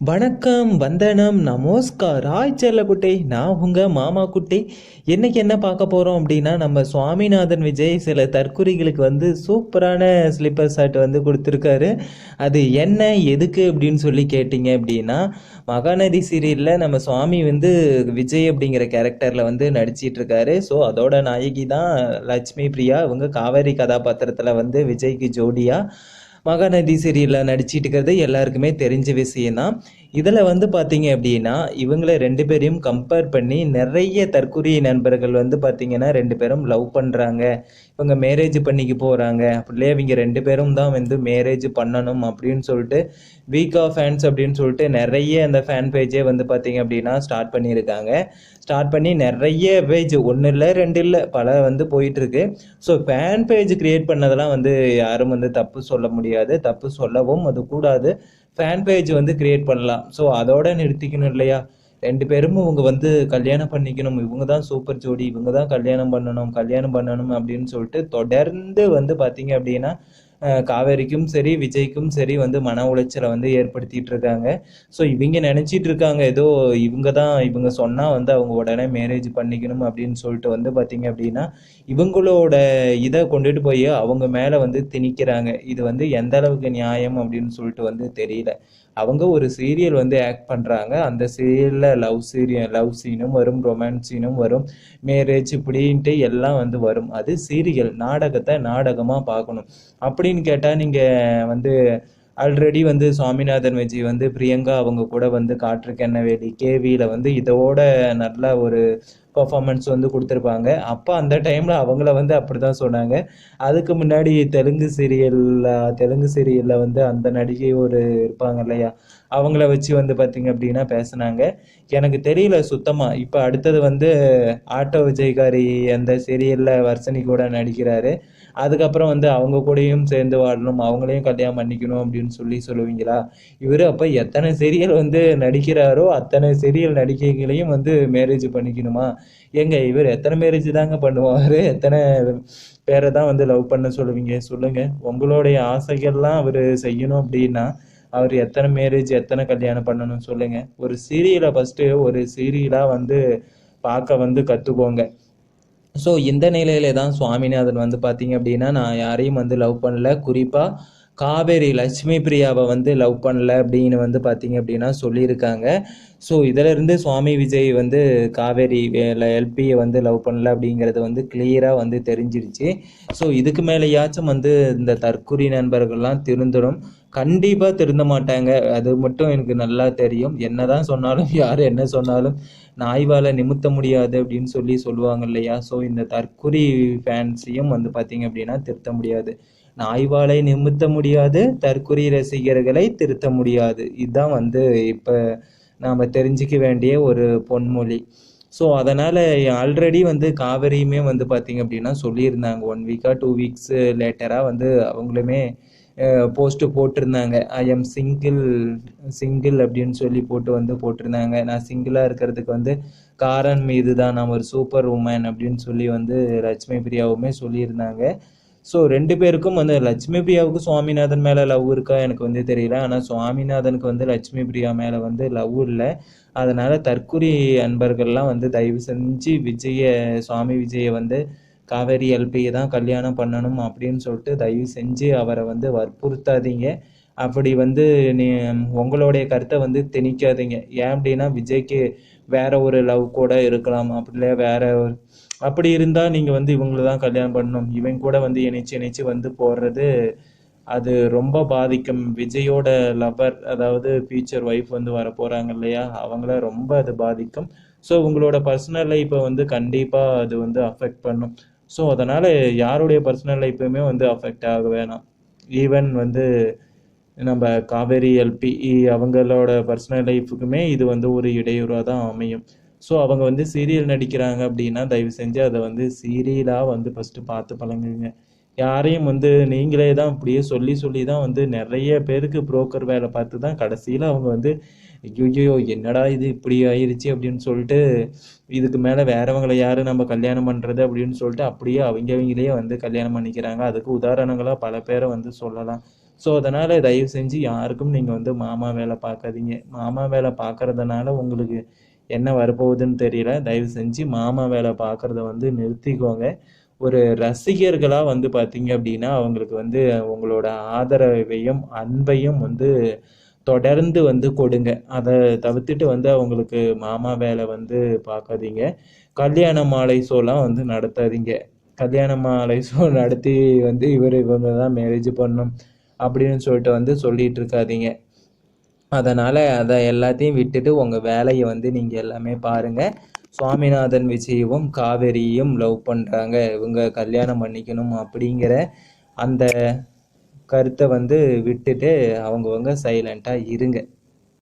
வணக்கம், வந்தனம், நமஸ்கார், ஹாய் செல்லக்குட்டி. நான் உங்கள் மாமா குட்டி. இன்றைக்கி என்ன பார்க்க போகிறோம் அப்படின்னா, நம்ம சுவாமிநாதன் விஜய் சில தற்குறிகளுக்கு வந்து சூப்பரான ஸ்லிப்பர் ஷர்ட் வந்து கொடுத்துருக்காரு. அது என்ன எதுக்கு அப்படின்னு சொல்லி கேட்டிங்க அப்படின்னா, மகாநதி சீரியலில் நம்ம சுவாமி வந்து விஜய் அப்படிங்கிற கேரக்டரில் வந்து நடிச்சிட்ருக்காரு. ஸோ அதோட நாயகி தான் லட்சுமி பிரியா. இவங்க காவேரி கதாபாத்திரத்தில் வந்து விஜய்க்கு ஜோடியாக மகாநதி சீரியலில் நடிச்சிட்டு இருக்கிறது எல்லாருக்குமே தெரிஞ்ச விஷயம்தான். இதில் வந்து பார்த்தீங்க அப்படின்னா, இவங்கள 2 பேரையும் கம்பேர் பண்ணி நிறைய தற்குறி நண்பர்கள் வந்து பார்த்தீங்கன்னா 2 பேரும் லவ் பண்ணுறாங்க, இவங்க மேரேஜ் பண்ணிக்க போகிறாங்க, அப்படியே இவங்க 2 பேரும் தான் வந்து மேரேஜ் பண்ணணும் அப்படின்னு சொல்லிட்டு வீக் ஆஃப் ஃபேன்ஸ் அப்படின்னு சொல்லிட்டு நிறைய அந்த ஃபேன் பேஜே வந்து பார்த்தீங்க அப்படின்னா ஸ்டார்ட் பண்ணியிருக்காங்க. ஸ்டார்ட் பண்ணி நிறைய பேஜ், ஒன்று இல்லை 2 இல்லை, பல வந்து போயிட்டுருக்கு. ஸோ ஃபேன் பேஜ் க்ரியேட் பண்ணதெல்லாம் வந்து யாரும் வந்து தப்பு சொல்ல முடியாது, தப்பு சொல்லவும் அது கூடாது. ஃபேன் பேஜ் வந்து க்ரியேட் பண்ணலாம். ஸோ அதோட நிறுத்திக்கணும் இல்லையா? 2 பேரும் இவங்க வந்து கல்யாணம் பண்ணிக்கணும், இவங்க தான் சூப்பர் ஜோடி, இவங்க தான் கல்யாணம் பண்ணணும் கல்யாணம் பண்ணணும் அப்படின்னு சொல்லிட்டு தொடர்ந்து வந்து பார்த்தீங்க அப்படின்னா காவேரிக்கும் சரி விஜய்க்கும் சரி வந்து மன உளைச்சலை வந்து ஏற்படுத்திட்டு இருக்காங்க. ஸோ இவங்க நினச்சிட்டு இருக்காங்க ஏதோ இவங்க சொன்னால் வந்து அவங்க உடனே மேரேஜ் பண்ணிக்கணும் அப்படின்னு சொல்லிட்டு வந்து பார்த்தீங்க அப்படின்னா இவங்களோட இதை கொண்டுட்டு போய் அவங்க மேலே வந்து திணிக்கிறாங்க. இது வந்து எந்த அளவுக்கு நியாயம் அப்படின்னு சொல்லிட்டு வந்து தெரியல. அவங்க ஒரு சீரியல் வந்து ஆக்ட் பண்ணுறாங்க, அந்த சீரியலில் லவ் சீனும் வரும், ரொமான்ஸ் சீனும் வரும், மேரேஜ் இப்படின்ட்டு எல்லாம் வந்து வரும். அது சீரியல், நாடகத்தை நாடகமாக பார்க்கணும். அப்படின்னு கேட்டால் நீங்கள் வந்து ஆல்ரெடி வந்து சுவாமிநாதன் விஜய் வந்து பிரியங்கா அவங்க கூட வந்து காற்றுக்கெண்ணவேலி கேவியில் வந்து இதோட நல்ல ஒரு பர்ஃபார்மன்ஸ் வந்து கொடுத்துருப்பாங்க. அப்போ அந்த டைமில் அவங்கள வந்து அப்படி தான் சொன்னாங்க. அதுக்கு முன்னாடி தெலுங்கு சீரியலில் வந்து அந்த நடிகை ஒரு இருப்பாங்க இல்லையா, அவங்கள வச்சு வந்து பார்த்திங்க அப்படின்னா பேசுனாங்க. எனக்கு தெரியல சுத்தமாக. இப்போ அடுத்தது வந்து ஆட்டோ விஜய்காரி அந்த சீரியலில் வர்ஷினி கூட நடிக்கிறாரு. அதுக்கப்புறம் வந்து அவங்க கூடயும் சேர்ந்து வாழணும், அவங்களையும் கல்யாணம் பண்ணிக்கணும் அப்படின்னு சொல்லுவீங்களா? இவர் அப்போ எத்தனை சீரியல் வந்து நடிக்கிறாரோ அத்தனை சீரியல் நடிகைகளையும் வந்து மேரேஜ் பண்ணிக்கணுமா? ஏங்க இவர் எத்தனை மேரேஜ் தாங்க பண்ணுவார்? எத்தனை பேரை தான் வந்து லவ் பண்ண சொல்லுவீங்க சொல்லுங்கள்? உங்களுடைய ஆசைகள்லாம் அவர் செய்யணும் அப்படின்னா அவர் எத்தனை மேரேஜ் எத்தனை கல்யாணம் பண்ணணும் சொல்லுங்கள்? ஒரு சீரியலை ஃபஸ்ட்டு ஒரு சீரியலாக வந்து பார்க்க வந்து கற்றுக்கோங்க. ஸோ இந்த நிலையில தான் சுவாமிநாதன் வந்து பார்த்தீங்க அப்படின்னா, நான் யாரையும் வந்து லவ் பண்ணல, குறிப்பாக காவேரி லட்சுமி பிரியாவை வந்து லவ் பண்ணல அப்படின்னு வந்து பார்த்தீங்க அப்படின்னா சொல்லியிருக்காங்க. ஸோ இதிலிருந்து சுவாமி விஜய் வந்து காவேரி எல்பியை வந்து லவ் பண்ணல அப்படிங்கிறது வந்து கிளியராக வந்து தெரிஞ்சிருச்சு. ஸோ இதுக்கு மேலேயாச்சும் வந்து இந்த தற்குறி நண்பர்கள்லாம் திருந்தணும். கண்டிப்பாக திருந்த மாட்டாங்க, அது மட்டும் எனக்கு நல்லா தெரியும். என்னதான் சொன்னாலும் யார் என்ன சொன்னாலும் நாய்வாலை நிமித்த முடியாது அப்படின்னு சொல்லுவாங்க இல்லையா? ஸோ இந்த தற்குறி ஃபேன்ஸையும் வந்து பார்த்தீங்க அப்படின்னா திருத்த முடியாது. நாய்வாலை நிமித்த முடியாது, தற்குறி ரசிகர்களை திருத்த முடியாது. இதுதான் வந்து இப்போ நாம் தெரிஞ்சிக்க வேண்டிய ஒரு பொன்மொழி. ஸோ அதனால் ஆல்ரெடி வந்து காவேரியுமே வந்து பார்த்திங்க அப்படின்னா சொல்லியிருந்தாங்க, 1 வீக்காக 2 வீக்ஸு லேட்டராக வந்து அவங்களுமே போஸ்ட்டு போட்டிருந்தாங்க. ஐ எம் சிங்கிள் அப்படின்னு சொல்லி போட்டிருந்தாங்க. நான் சிங்கிளாக இருக்கிறதுக்கு வந்து காரணம் இது தான், நான் ஒரு சூப்பர் உமன் அப்படின்னு சொல்லி வந்து லட்சுமி பிரியாவுமே சொல்லியிருந்தாங்க. ஸோ 2 பேருக்கும் வந்து லட்சுமி பிரியாவுக்கு சுவாமிநாதன் மேலே லவ் இருக்கா எனக்கு வந்து தெரியல. ஆனால் சுவாமிநாதனுக்கு வந்து லட்சுமி பிரியா மேலே வந்து லவ் இல்லை. அதனால் தற்குறி அன்பர்கள்லாம் வந்து தயவு செஞ்சு சுவாமி விஜயை வந்து காவேரி எல்பியை தான் கல்யாணம் பண்ணணும் அப்படின்னு சொல்லிட்டு தயவு செஞ்சு அவரை வந்து வற்புறுத்தாதீங்க. அப்படி வந்து நீ உங்களுடைய கருத்தை வந்து திணிக்காதீங்க. ஏன் அப்படின்னா விஜய்க்கு வேற ஒரு லவ் கூட இருக்கலாம், அப்படி இல்லை வேற ஒரு அப்படி இருந்தால் நீங்கள் வந்து இவங்களை தான் கல்யாணம் பண்ணணும், இவங்க கூட வந்து இணைச்சு வந்து போடுறது அது ரொம்ப பாதிக்கும். விஜயோட லவர், அதாவது ஃபியூச்சர் ஒய்ஃப் வந்து வர போகிறாங்க இல்லையா, அவங்கள ரொம்ப அது பாதிக்கும். ஸோ உங்களோட பர்சனல் லைஃப்பை வந்து கண்டிப்பாக அது வந்து அஃபெக்ட் பண்ணும். ஸோ அதனால் யாருடைய பர்சனல் லைஃப்புமே வந்து அஃபெக்ட் ஆக வேணாம். ஈவன் வந்து நம்ம காவேரி எல்பி அவங்களோட பர்சனல் லைஃபுக்குமே இது வந்து ஒரு இடையூறாக தான் அமையும். ஸோ அவங்க வந்து சீரியல் நடிக்கிறாங்க அப்படின்னா தயவு செஞ்சு அதை வந்து சீரியலாக வந்து ஃபஸ்ட்டு பார்த்து பழங்குங்க. யாரையும் வந்து நீங்களே தான் இப்படியே சொல்லி தான் வந்து நிறைய பேருக்கு புரோக்கர் வேலை பார்த்து தான் கடைசியில் அவங்க வந்து ஐயோ என்னடா இது இப்படி ஆயிடுச்சு அப்படின்னு சொல்லிட்டு இதுக்கு மேலே வேறவங்களை யார் நம்ம கல்யாணம் பண்ணுறது அப்படின்னு சொல்லிட்டு அப்படியே அவங்களே வந்து கல்யாணம் பண்ணிக்கிறாங்க. அதுக்கு உதாரணங்களாக பல பேரை வந்து சொல்லலாம். ஸோ அதனால் தயவு செஞ்சு யாருக்கும் நீங்கள் வந்து மாமா வேலை பார்க்காதீங்க. மாமா வேலை பார்க்கறதுனால உங்களுக்கு என்ன வரப்போகுதுன்னு தெரியல. தயவு செஞ்சு மாமா வேலை பார்க்குறத வந்து நிறுத்திக்கோங்க. ஒரு ரசிகர்களாக வந்து பார்த்தீங்க அப்படின்னா அவங்களுக்கு வந்து உங்களோட ஆதரவையும் அன்பையும் வந்து தொடர்ந்து வந்து கொடுங்க. அதை தவிர்த்துட்டு வந்து அவங்களுக்கு மாமா வேலை வந்து பார்க்காதீங்க. கல்யாண மாலை ஷோலாம் வந்து நடத்தாதீங்க. கல்யாண மாலை ஷோ நடத்தி வந்து இவங்க தான் மேரேஜ் பண்ணணும் அப்படின்னு சொல்லிட்டு வந்து சொல்லிட்டு இருக்காதீங்க. அதனால் அதை எல்லாத்தையும் விட்டுட்டு உங்கள் வேலையை வந்து நீங்கள் எல்லாமே பாருங்கள். சுவாமிநாதன் விஜயவும் காவேரியும் லவ் பண்ணுறாங்க, இவங்க கல்யாணம் பண்ணிக்கணும் அப்படிங்கிற அந்த கருத்தை வந்து விட்டுட்டு அவங்கவங்க சைலண்ட்டாக இருங்க.